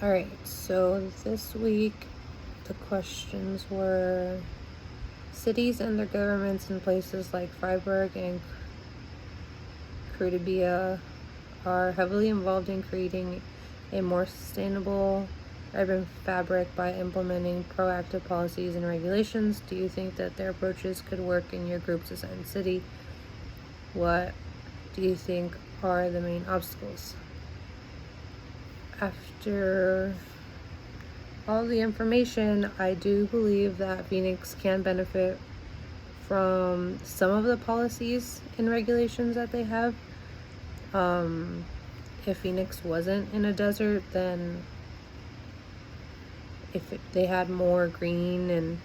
All right, so this week the questions were cities and their governments in places like Freiburg and Curitiba are heavily involved in creating a more sustainable urban fabric by implementing proactive policies and regulations. Do you think that their approaches could work in your group's assigned city? What do you think are the main obstacles? After all the information, I do believe that Phoenix can benefit from some of the policies and regulations that they have. If Phoenix wasn't in a desert, then they had more green and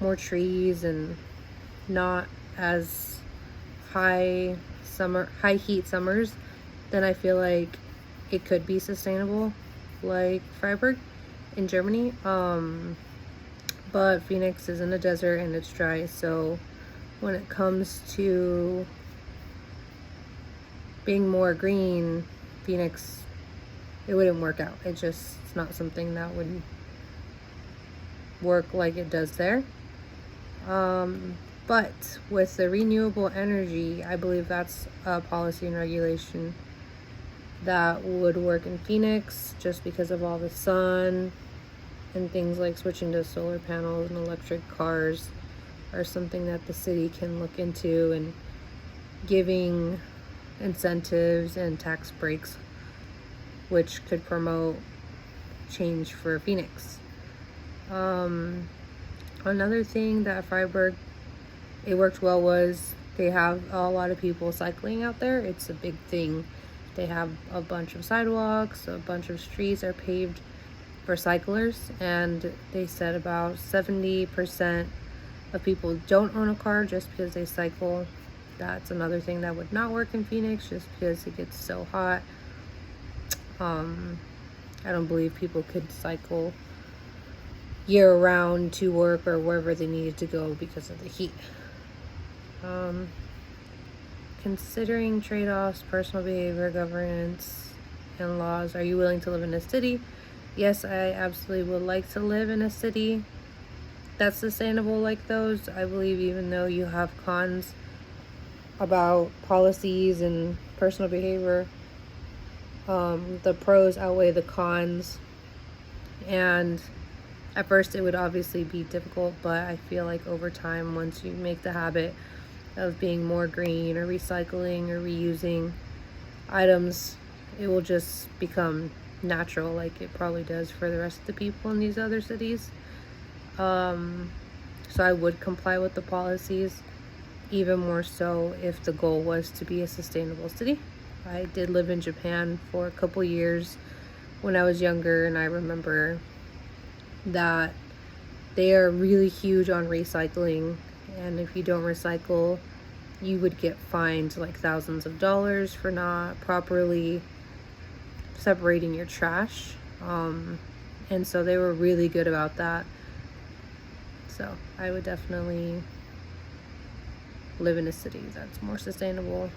more trees and not as high heat summers, then I feel like it could be sustainable, like Freiburg in Germany. But Phoenix is in a desert and it's dry, so when it comes to being more green, Phoenix, it wouldn't work out. It's not something that would work like it does there. But with the renewable energy, I believe that's a policy and regulation that would work in Phoenix just because of all the sun and things like switching to solar panels and electric cars are something that the city can look into, and giving incentives and tax breaks, which could promote change for Phoenix. Another thing that Freiburg, it worked well, was they have a lot of people cycling out there. It's a big thing. They have a bunch of sidewalks, a bunch of streets are paved for cyclers, and they said about 70% of people don't own a car just because they cycle. That's another thing that would not work in Phoenix just because it gets so hot. I don't believe people could cycle year round to work or wherever they needed to go because of the heat. Considering trade-offs, personal behavior, governance, and laws, are you willing to live in a city? Yes, I absolutely would like to live in a city that's sustainable like those. I believe even though you have cons about policies and personal behavior, the pros outweigh the cons. And at first it would obviously be difficult, but I feel like over time, once you make the habit of being more green or recycling or reusing items, it will just become natural, like it probably does for the rest of the people in these other cities. So I would comply with the policies, even more so if the goal was to be a sustainable city. I did live in Japan for a couple years when I was younger, and I remember that they are really huge on recycling, and if you don't recycle, you would get fined like thousands of dollars for not properly separating your trash. And so they were really good about that. So I would definitely live in a city that's more sustainable.